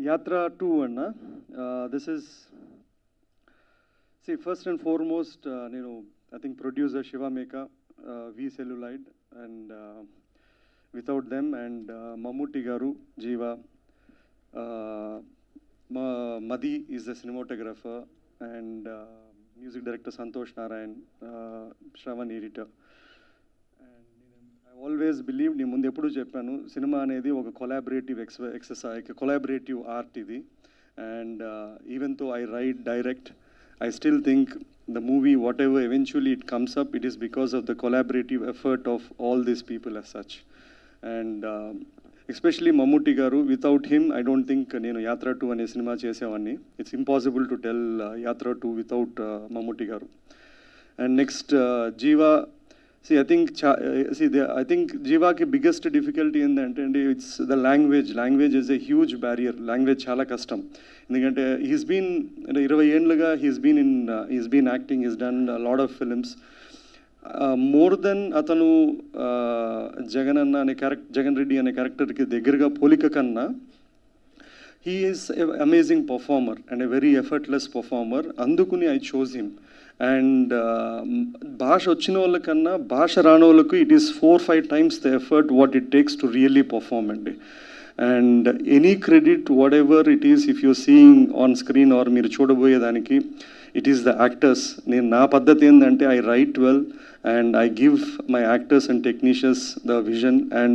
Yatra 2 అన్న this is see first and foremost I think producer Shiva Meka, V Celluloid, and without them, and Mammootty Garu, Jeeva, Madhi is the cinematographer, and music director Santosh Narayan, Shravan editor. I always believed, నేను ముందు ఎప్పుడు చెప్పాను, cinema అనేది ఒక collaborative exercise, collaborative art ఇది. And even తో I right, direct, I still think the movie, whatever eventually it comes up, it is because of the collaborative effort of all these people as such. And especially Mammootty Garu, without him, I don't think నేను Yatra 2 అనే cinema చేసేవాడిని. It's impossible to tell Yatra 2 without Mammootty Garu. And next, Jeeva, I think Jeeva's biggest difficulty in it's the language. Language is a huge barrier. Language chala kastam. ఎందుకంటే he's been 20 ఏళ్ళుగా he's been acting, he's done a lot of films. More than అతను జగన్ రెడ్డి అనే క్యారెక్టర్కి దగ్గరగా పోలిక కన్నా, he is an amazing performer and a very effortless performer. అందుకుని I chose him. And భాష వచ్చిన వాళ్ళకన్నా భాష రాని వాళ్ళకు it is 4-5 times the effort what it takes to really perform అండి. And any credit, whatever it is, if you're seeing on screen or మీరు చూడబోయేదానికి, it is the actors. నేను నా పద్ధతి ఏంటంటే I write well and I give my actors and technicians the vision and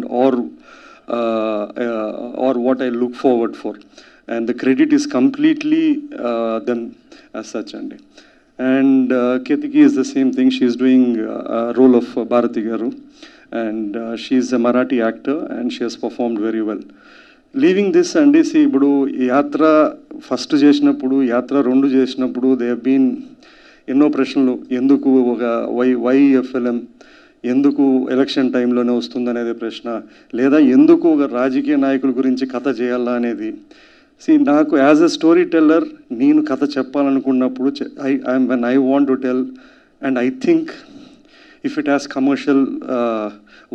or what I look forward for, and the credit is completely them as such అండి. And Ketiki is the same thing. She is doing a role of Bharati Garu, and she is a Marathi actor and she has performed very well. Leaving this and see ఇప్పుడు యాత్ర first చేసినప్పుడు, యాత్ర 2 చేసినప్పుడు they have been ఎన్నో ప్రశ్నలు. ఎందుకు ఒక why film, ఎందుకు ఎలక్షన్ టైంలోనే వస్తుందనేది ప్రశ్న, లేదా ఎందుకు ఒక రాజకీయ నాయకుల గురించి కథ చేయాలా అనేది. నాకు యాజ్ అ స్టోరీ టెల్లర్, నేను కథ చెప్పాలనుకున్నప్పుడు when I want to tell, and I think if it has commercial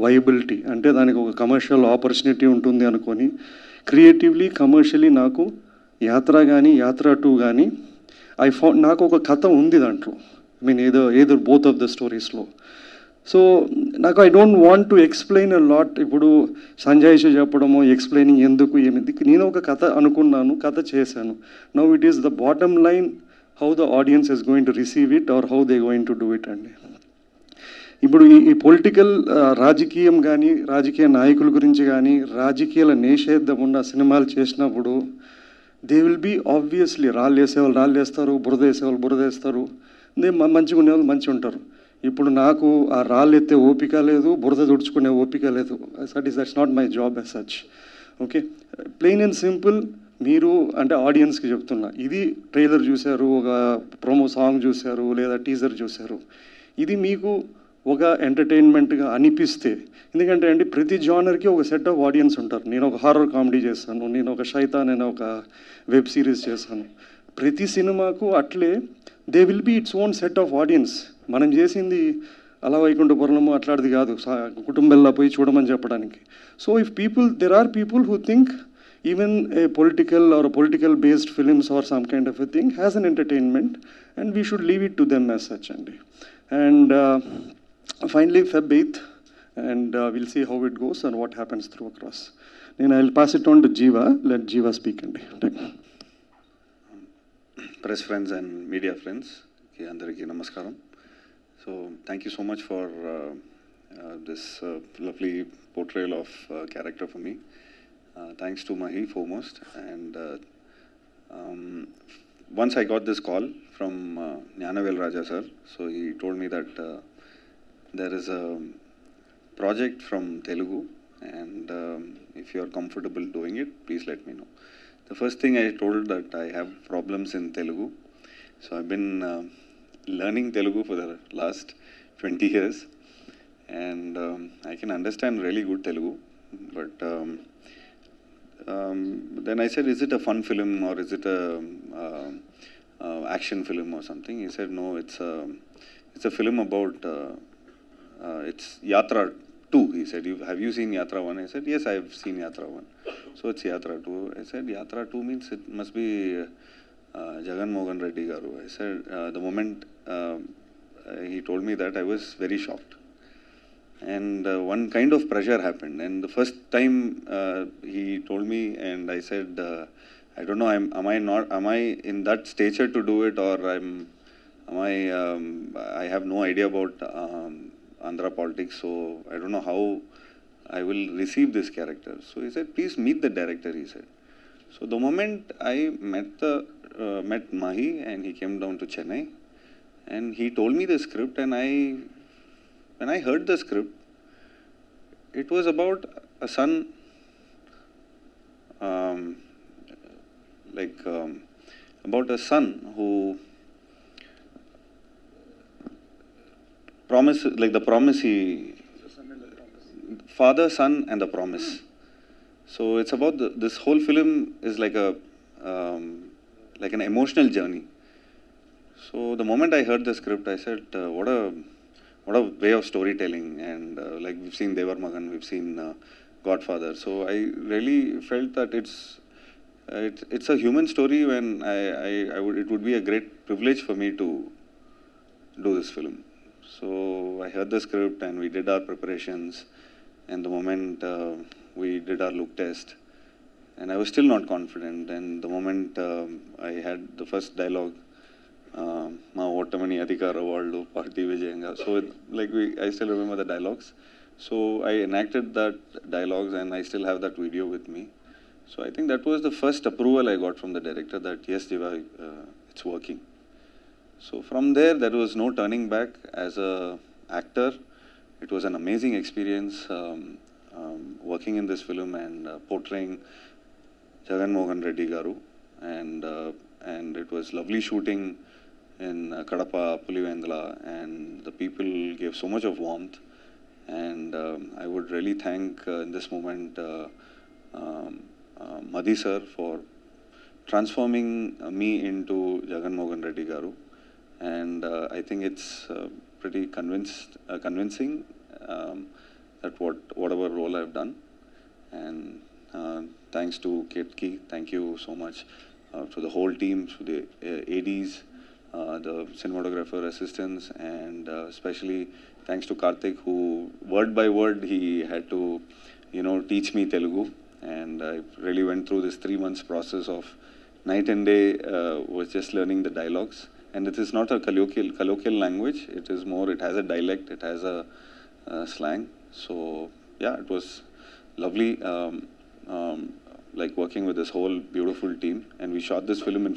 viability, అంటే దానికి ఒక కమర్షియల్ ఆపర్చునిటీ ఉంటుంది అనుకొని క్రియేటివ్లీ, కమర్షియలీ నాకు యాత్ర కానీ యాత్ర 2 కానీ నాకు ఒక కథ ఉంది దాంట్లో. ఏదో బోత్ ఆఫ్ ద స్టోరీస్లో. సో నాకు I don't want to explain a lot. ఇప్పుడు సంజయ్ చెప్పడమో ఎక్స్ప్లెయినింగ్ ఎందుకు ఏమిది, నేను ఒక కథ అనుకున్నాను, కథ చేశాను. Now it is the bottom line, how the audience is going to receive it or how they going to do it అండి. ఇప్పుడు ఈ పొలిటికల్ రాజకీయం కానీ, రాజకీయ నాయకుల గురించి కానీ, రాజకీయాల నిషేధం ఉన్న సినిమాలు చేసినప్పుడు దే విల్ బీ ఆబ్వియస్లీ రాళ్ళు వేసేవాళ్ళు రాళ్ళు వేస్తారు, బురద వేసేవాళ్ళు బురద వేస్తారు, మంచిగా ఉండేవాళ్ళు మంచిగా ఉంటారు. ఇప్పుడు నాకు ఆ రాళ్ళు ఎత్తే ఓపిక లేదు, బురద తుడుచుకునే ఓపిక లేదు. That's not my job as such. Okay, plain and simple. మీరు అంటే ఆడియన్స్కి చెప్తున్నా, ఇది ట్రైలర్ చూశారు, ఒక ప్రోమో సాంగ్ చూశారు, లేదా టీజర్ చూశారు, ఇది మీకు ఒక ఎంటర్టైన్మెంట్గా అనిపిస్తే, ఎందుకంటే అండి ప్రతి జానర్కి ఒక సెట్ ఆఫ్ ఆడియన్స్ ఉంటారు. నేను ఒక హారర్ కామెడీ చేస్తాను, నేను ఒక శైతాన్ అనే ఒక వెబ్ సిరీస్ చేస్తాను. ప్రతి సినిమాకు అట్లే they will be its own set of audience. మనం చేసింది అలా వైకుంఠపురము అట్లాంటిది కాదు, కుటుంబంలో పోయి చూడమని చెప్పడానికి. So if there are people who think even a political or a political based films or some kind of a thing has an entertainment, and we should leave it to them as such అండి. And finally Feb 8th, and we'll see how it goes and what happens through across. Then I'll pass it on to Jeeva. Let Jeeva speak అండి. Press friends and media friends, andariki namaskaram. So thank you so much for this lovely portrayal of character for me. Thanks to Mahi foremost. And once I got this call from Gnanavel Raja sir, so he told me that there is a project from Telugu, and if you are comfortable doing it, please let me know. The first thing I told that I have problems in Telugu. So I've been learning Telugu for the last 20 years, and I can understand really good Telugu, but then I said, is it a fun film or is it a action film or something? He said, no, it's a film about it's Yatra 2. He said, have you seen Yatra 1? I said, yes, I have seen Yatra 1. So it's Yatra 2. I said, Yatra 2 means it must be Jagan Mohan Reddy Garu. I said, the moment he told me that, I was very shocked. And one kind of pressure happened. And the first time he told me, and I said, I don't know, am I in that stature to do it, or I have no idea about Andhra politics, so I don't know how I will receive this character. So he said, please meet the director, he said. So the moment I met Mahi, and he came down to Chennai, and he told me the script, and when I heard the script, it was about a son, about a son who promises, like the promise father, son, and the promise. So it's about this whole film is like an emotional journey. So the moment I heard the script, I said, what a way of storytelling. And like we've seen Devar Magan, we've seen Godfather. So I really felt that it's a human story. When it would be a great privilege for me to do this film. So I heard the script, and we did our preparations. And the moment we did our look test, and I was still not confident. And the moment I had the first dialogue, Ma Ottamani Adhikara Valdu Party Vijayanga. So I still remember the dialogues. So I enacted that dialogues, and I still have that video with me. So I think that was the first approval I got from the director that yes, Jiva, it's working. So from there was no turning back. As a actor, it was an amazing experience working in this film and portraying Jagan Mohan Reddy Garu. And it was lovely shooting in Kadapa, Pulivendla, and the people gave so much of warmth. And I would really thank in this moment Madhi sir for transforming me into Jagan Mohan Reddy Garu. And I think it's pretty convincing that whatever role I've done. And thanks to Ketki, thank you so much to the whole team, to the ADs, the cinematographer assistants, and especially thanks to Karthik, who word by word he had to, teach me Telugu. And I really went through this 3 months process of night and day, was just learning the dialogues. And it is not a colloquial language. It is more, it has a dialect, it has a slang. So yeah, it was lovely, like working with this whole beautiful team. And we shot this film in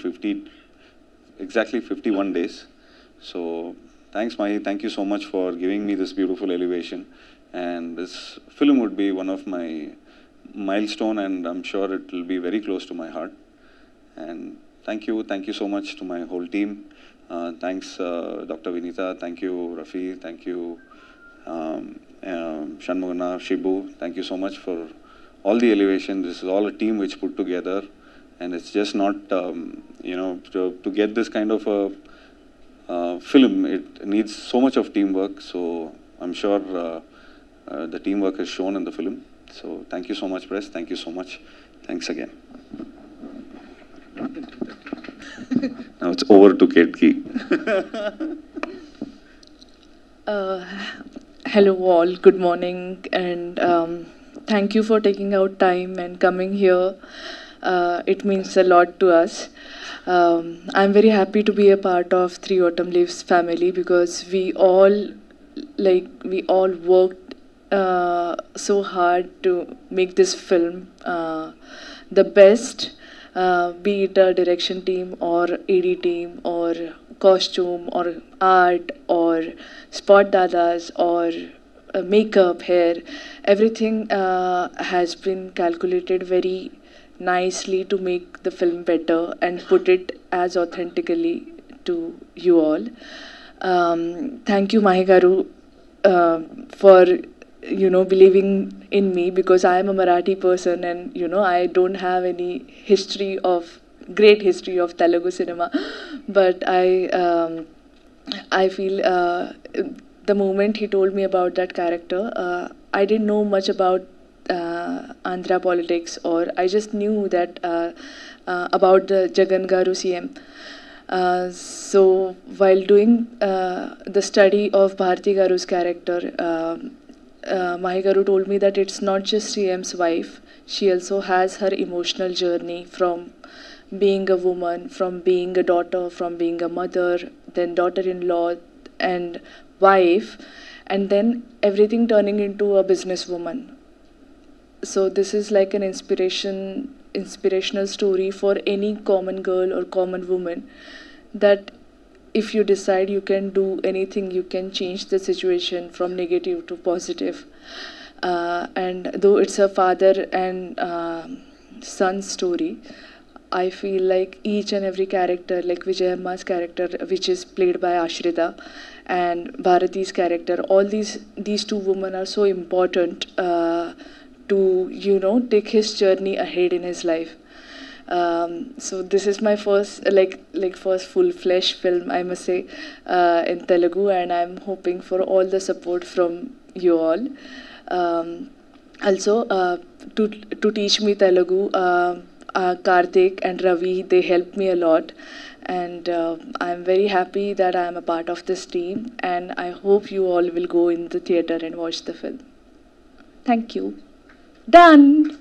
exactly 51 days. So thanks, Mahi. Thank you so much for giving me this beautiful elevation. And this film would be one of my milestone, and I'm sure it will be very close to my heart. And thank you so much to my whole team. Thanks, Dr. Vinita. Thank you, Rafi. Thank you, Shanmugana, Shibu. Thank you so much for all the elevation. This is all a team which put together, and it's just not, to get this kind of a film, it needs so much of teamwork. So I'm sure the teamwork is shown in the film. So thank you so much, press. Thank you so much. Thanks again. Now it's over to Ketki. Hello all, good morning, and thank you for taking out time and coming here. It means a lot to us. I'm very happy to be a part of Three Autumn Leaves family because we all worked so hard to make this film the best. Be it a direction team or AD team or costume or art or spot dadas or makeup, hair, everything has been calculated very nicely to make the film better and put it as authentically to you all. Thank you, Mahi Garu, for believing in me, because I am a Marathi person and I don't have any great history of Telugu cinema, but I feel the moment he told me about that character, I didn't know much about Andhra politics, or I just knew that about the Jagan Garu CM. So while doing the study of Bharti Garu's character, Mahi Garu told me that it's not just CM's wife. She also has her emotional journey from being a woman, from being a daughter, from being a mother, then daughter-in-law and wife, and then everything turning into a businesswoman. So this is like an inspirational story for any common girl or common woman, that if you decide you can do anything, you can change the situation from negative to positive. And though it's a father and son story, I feel like each and every character, like Vijayamma's character, which is played by Ashrita, and Bharati's character, all these two women are so important to take his journey ahead in his life. So this is my first first full-fledged film, I must say, in Telugu, and I'm hoping for all the support from you all. Also, to teach me Telugu, Karthik and Ravi, they helped me a lot, and I'm very happy that I'm a part of this team, and I hope you all will go in the theatre and watch the film. Thank you. Done.